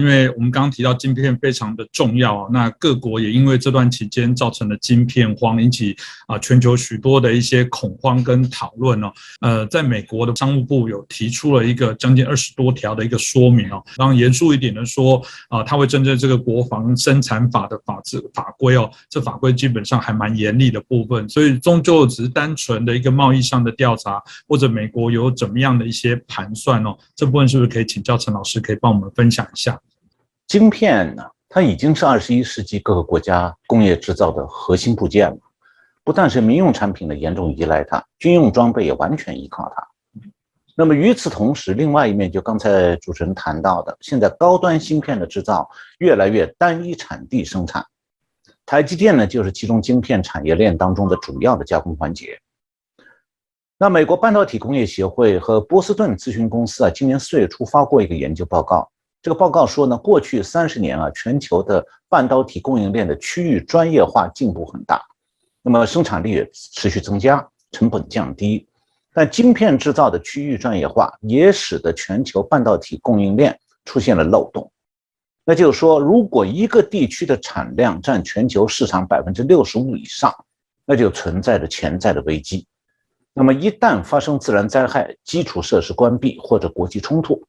因为我们刚刚提到晶片非常的重要，那各国也因为这段期间造成了晶片荒，引起全球许多的一些恐慌跟讨论哦。在美国的商务部有提出了一个将近20多条的一个说明哦，然后严肃一点的说，它会针对这个国防生产法的法规哦，这法规基本上还蛮严厉的部分，所以终究只是单纯的一个贸易上的调查，或者美国有怎么样的一些盘算哦，这部分是不是可以请教陈老师，可以帮我们分享一下？晶片呢，它已经是21世纪各个国家工业制造的核心部件了。不但是民用产品呢严重依赖它，军用装备也完全依靠它。那么与此同时，另外一面就刚才主持人谈到的，现在高端芯片的制造越来越单一产地生产，台积电呢就是其中晶片产业链当中的主要的加工环节。那美国半导体工业协会和波士顿咨询公司今年4月初发过一个研究报告。这个报告说呢，过去30年全球的半导体供应链的区域专业化进步很大，那么生产力也持续增加，成本降低。但晶片制造的区域专业化也使得全球半导体供应链出现了漏洞。那就是说，如果一个地区的产量占全球市场65%以上，那就存在着潜在的危机。那么一旦发生自然灾害、基础设施关闭或者国际冲突，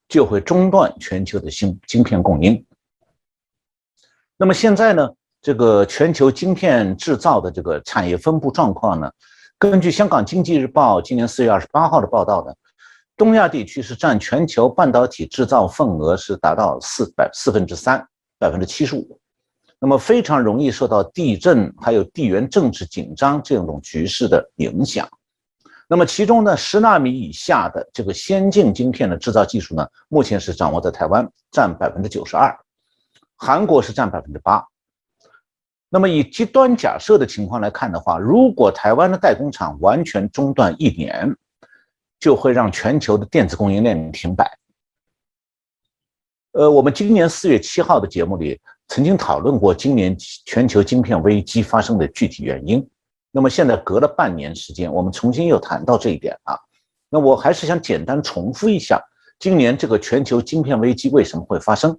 就会中断全球的晶片供应。那么现在呢，这个全球晶片制造的这个产业分布状况呢，根据香港经济日报今年4月28号的报道呢，东亚地区是占全球半导体制造份额是达到3%，75%。那么非常容易受到地震还有地缘政治紧张这种局势的影响。那么其中呢，10纳米以下的这个先进晶片的制造技术呢，目前是掌握在台湾，占92%，韩国是占8%。那么以极端假设的情况来看的话，如果台湾的代工厂完全中断1年，就会让全球的电子供应链停摆。我们今年4月7号的节目里曾经讨论过今年全球晶片危机发生的具体原因。那么现在隔了半年时间，我们重新又谈到这一点啊。那我还是想简单重复一下，今年这个全球晶片危机为什么会发生？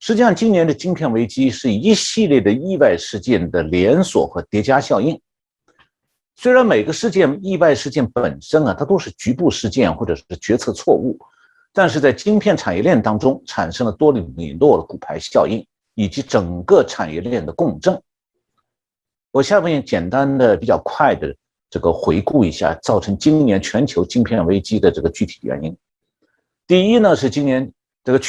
实际上，今年的晶片危机是一系列的意外事件的连锁和叠加效应。虽然每个意外事件本身它都是局部事件或者是决策错误，但是在晶片产业链当中产生了多米诺的骨牌效应，以及整个产业链的共振。我下面简单的比较快的这个回顾一下造成今年全球晶片危机的这个具体原因。第一呢，是去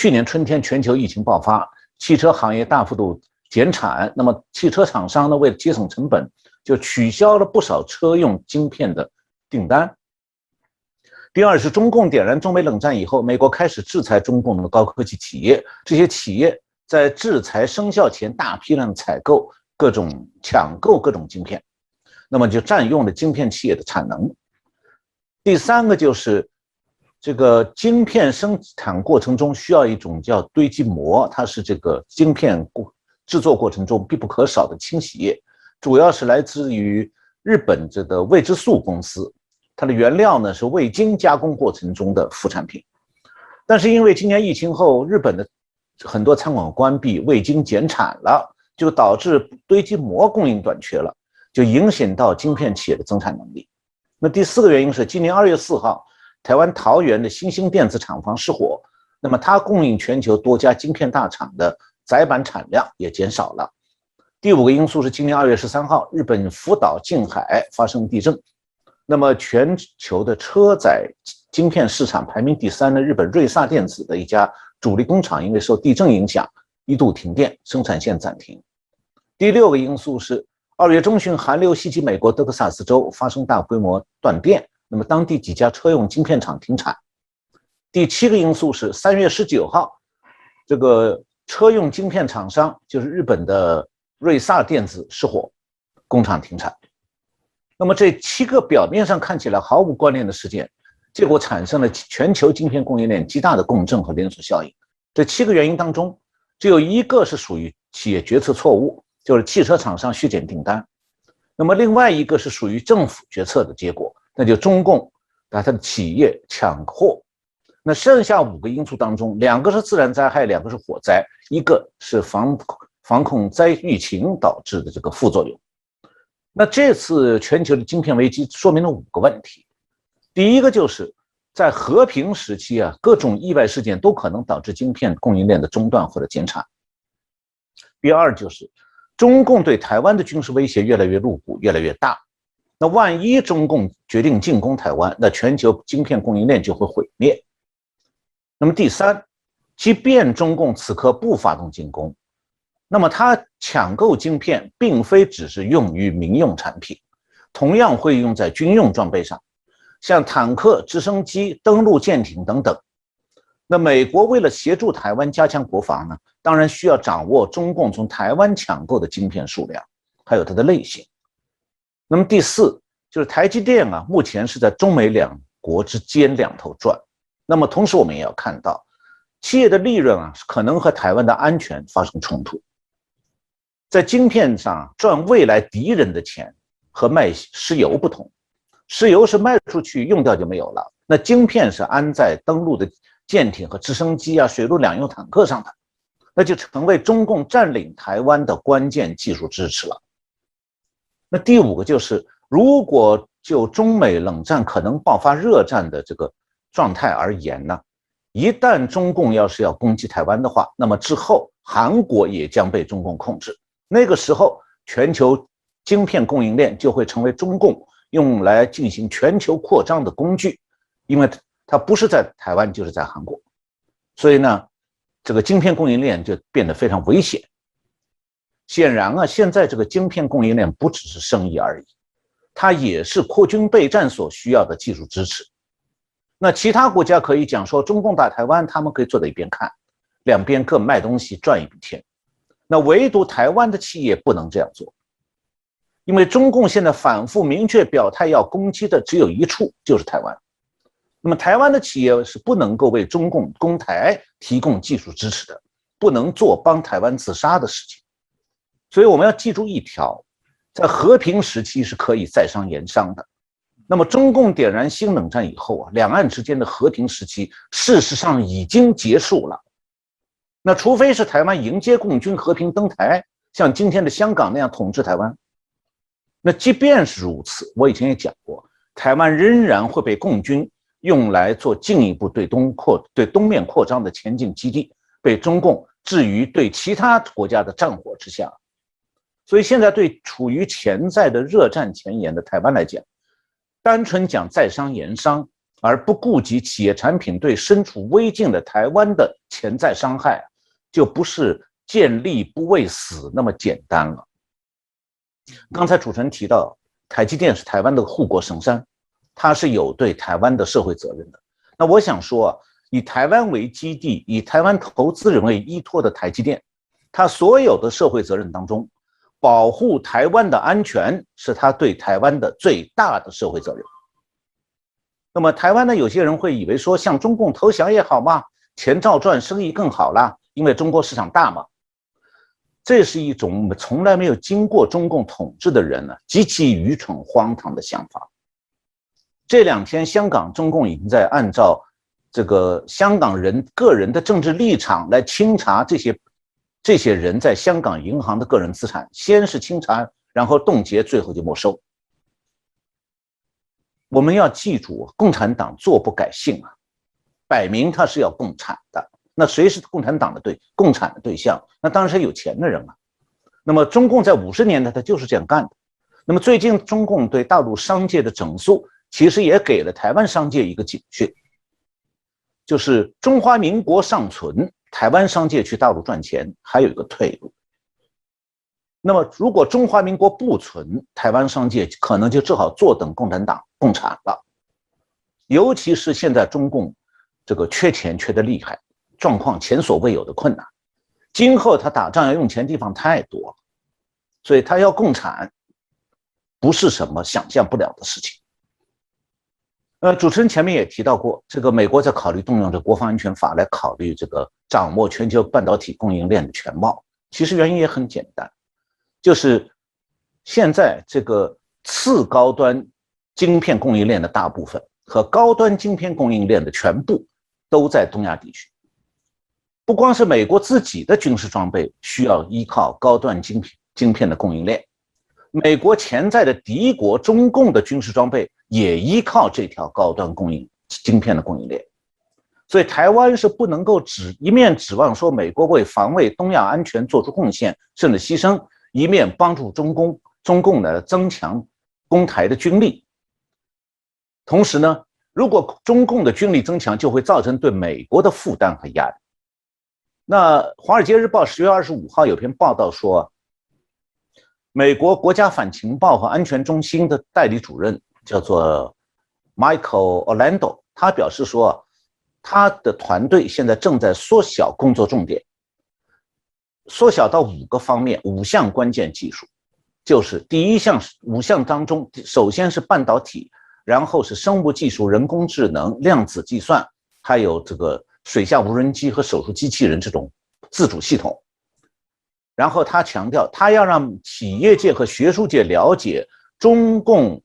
年春天全球疫情爆发，汽车行业大幅度减产，那么汽车厂商呢为了节省成本，就取消了不少车用晶片的订单。第二是中共点燃中美冷战以后，美国开始制裁中共的高科技企业，这些企业在制裁生效前大批量抢购各种晶片，那么就占用了晶片企业的产能。第三个就是这个晶片生产过程中需要一种叫堆积膜，它是这个晶片制作过程中必不可少的清洗液，主要是来自于日本这个未知数公司，它的原料呢是未经加工过程中的副产品。但是因为今年疫情后，日本的很多餐馆关闭，未经减产了，就导致堆积膜供应短缺了，就影响到晶片企业的增产能力。那第四个原因是今年2月4号，台湾桃园的新兴电子厂房失火，那么它供应全球多家晶片大厂的载板产量也减少了。第五个因素是今年2月13号，日本福岛近海发生地震，那么全球的车载晶片市场排名第3的日本瑞萨电子的一家主力工厂因为受地震影响一度停电，生产线暂停。第六个因素是2月中旬寒流袭击美国德克萨斯州，发生大规模断电，那么当地几家车用晶片厂停产。第七个因素是3月19号，这个车用晶片厂商就是日本的瑞萨电子失火，工厂停产。那么这7个表面上看起来毫无关联的事件，结果产生了全球晶片供应链极大的共振和连锁效应。这7个原因当中，只有一个是属于企业决策错误，就是汽车厂商削减订单。那么另外一个是属于政府决策的结果，那就中共把它的企业抢货，那剩下5个因素当中，2个是自然灾害，2个是火灾，一个是防控灾疫情导致的这个副作用。那这次全球的晶片危机说明了5个问题。第一个就是在和平时期啊，各种意外事件都可能导致晶片供应链的中断或者减产。第二就是中共对台湾的军事威胁越来越露骨，越来越大。那万一中共决定进攻台湾，那全球晶片供应链就会毁灭。那么第三，即便中共此刻不发动进攻，那么它抢购晶片并非只是用于民用产品，同样会用在军用装备上，像坦克、直升机、登陆舰艇等等。那美国为了协助台湾加强国防呢，当然需要掌握中共从台湾抢购的晶片数量，还有它的类型。那么第四，就是台积电啊，目前是在中美两国之间两头转。那么同时我们也要看到，企业的利润啊，可能和台湾的安全发生冲突。在晶片上赚未来敌人的钱和卖石油不同，石油是卖出去用掉就没有了，那晶片是安在登陆的舰艇和直升机啊、水陆两用坦克上的，那就成为中共占领台湾的关键技术支持了。那第5个就是，如果就中美冷战可能爆发热战的这个状态而言呢，一旦中共要攻击台湾的话，那么之后韩国也将被中共控制，那个时候全球晶片供应链就会成为中共用来进行全球扩张的工具，因为它不是在台湾就是在韩国，所以呢，这个晶片供应链就变得非常危险。显然啊，现在这个晶片供应链不只是生意而已，它也是扩军备战所需要的技术支持。那其他国家可以讲说中共打台湾，他们可以坐在一边看，两边各卖东西赚一笔钱。那唯独台湾的企业不能这样做，因为中共现在反复明确表态要攻击的只有一处，就是台湾。那么台湾的企业是不能够为中共攻台提供技术支持的，不能做帮台湾自杀的事情。所以我们要记住一条，在和平时期是可以在商言商的。那么中共点燃新冷战以后啊，两岸之间的和平时期事实上已经结束了。那除非是台湾迎接共军和平登台，像今天的香港那样统治台湾。那即便是如此，我以前也讲过，台湾仍然会被共军用来做进一步对东面扩张的前进基地，被中共置于对其他国家的战火之下。所以现在对处于潜在的热战前沿的台湾来讲，单纯讲在商言商，而不顾及企业产品对身处危境的台湾的潜在伤害，就不是见利不畏死那么简单了。刚才主持人提到，台积电是台湾的护国神山，它是有对台湾的社会责任的。那我想说，以台湾为基地，以台湾投资人为依托的台积电，它所有的社会责任当中，保护台湾的安全是他对台湾的最大的社会责任。那么台湾呢，有些人会以为说向中共投降也好嘛，钱照赚，生意更好啦，因为中国市场大嘛。这是一种从来没有经过中共统治的人呢，极其愚蠢荒唐的想法。这2天香港中共已经在按照这个香港人个人的政治立场来清查这些人在香港银行的个人资产，先是清查，然后冻结，最后就没收。我们要记住，共产党坐不改姓啊，摆明他是要共产的。那谁是共产党的共产的对象？那当然是有钱的人啊。那么中共在50年代他就是这样干的。那么最近中共对大陆商界的整肃，其实也给了台湾商界一个警讯，就是中华民国尚存，台湾商界去大陆赚钱还有一个退路。那么如果中华民国不存，台湾商界可能就只好坐等共产党共产了。尤其是现在中共这个缺钱缺得厉害，状况前所未有的困难，今后他打仗要用钱地方太多了，所以他要共产不是什么想象不了的事情。主持人前面也提到过，这个美国在考虑动用这国防安全法来考虑这个掌握全球半导体供应链的全貌。其实原因也很简单，就是现在这个次高端晶片供应链的大部分和高端晶片供应链的全部都在东亚地区。不光是美国自己的军事装备需要依靠高端晶片的供应链，美国潜在的敌国中共的军事装备也依靠这条高端晶片的供应链。所以台湾是不能够一面指望说美国为防卫东亚安全做出贡献甚至牺牲，一面帮助中共呢增强攻台的军力。同时呢，如果中共的军力增强，就会造成对美国的负担和压力。那《华尔街日报》10月25号有篇报道说，美国国家反情报和安全中心的代理主任叫做 Michael Orlando， 他表示说，他的团队现在正在缩小工作重点，缩小到5个方面，5项关键技术，就是5项当中，首先是半导体，然后是生物技术、人工智能、量子计算，还有这个水下无人机和手术机器人这种自主系统。然后他强调，他要让企业界和学术界了解中共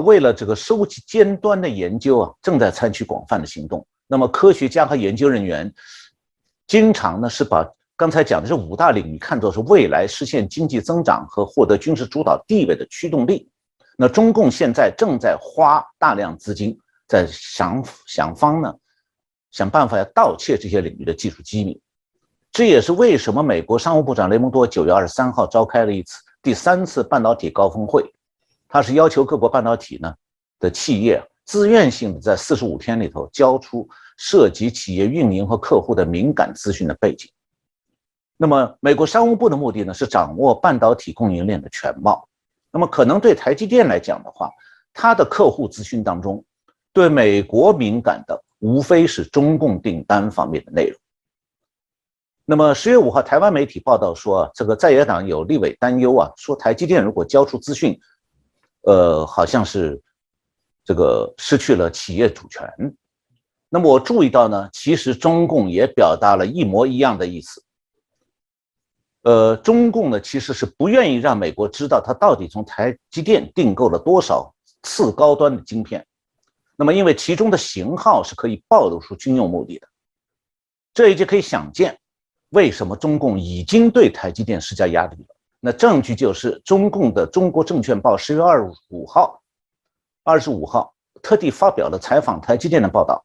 为了这个收集尖端的研究正在采取广泛的行动。那么科学家和研究人员经常呢是把刚才讲的这5大领域看作是未来实现经济增长和获得军事主导地位的驱动力。那中共现在正在花大量资金在想办法要盗窃这些领域的技术机密。这也是为什么美国商务部长雷蒙多9月23号召开了第3次半导体高峰会，他是要求各国半导体的企业自愿性的在45天里头交出涉及企业运营和客户的敏感资讯的背景。那么美国商务部的目的呢是掌握半导体供应链的全貌。那么可能对台积电来讲的话，它的客户资讯当中对美国敏感的无非是中共订单方面的内容。那么10月5号台湾媒体报道说，这个在野党有立委担忧说台积电如果交出资讯，好像是这个失去了企业主权。那么我注意到呢，其实中共也表达了一模一样的意思。中共呢其实是不愿意让美国知道它到底从台积电订购了多少次高端的晶片。那么因为其中的型号是可以暴露出军用目的的，这也就可以想见为什么中共已经对台积电施加压力了。那证据就是中共的《中国证券报》10月25号特地发表了采访台积电的报道。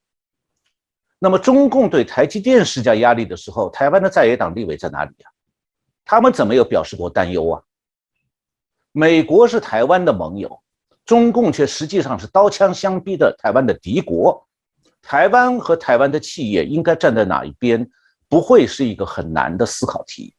那么中共对台积电施加压力的时候，台湾的在野党立委在哪里啊？他们怎么有表示过担忧啊？美国是台湾的盟友，中共却实际上是刀枪相逼的台湾的敌国。台湾和台湾的企业应该站在哪一边，不会是一个很难的思考题。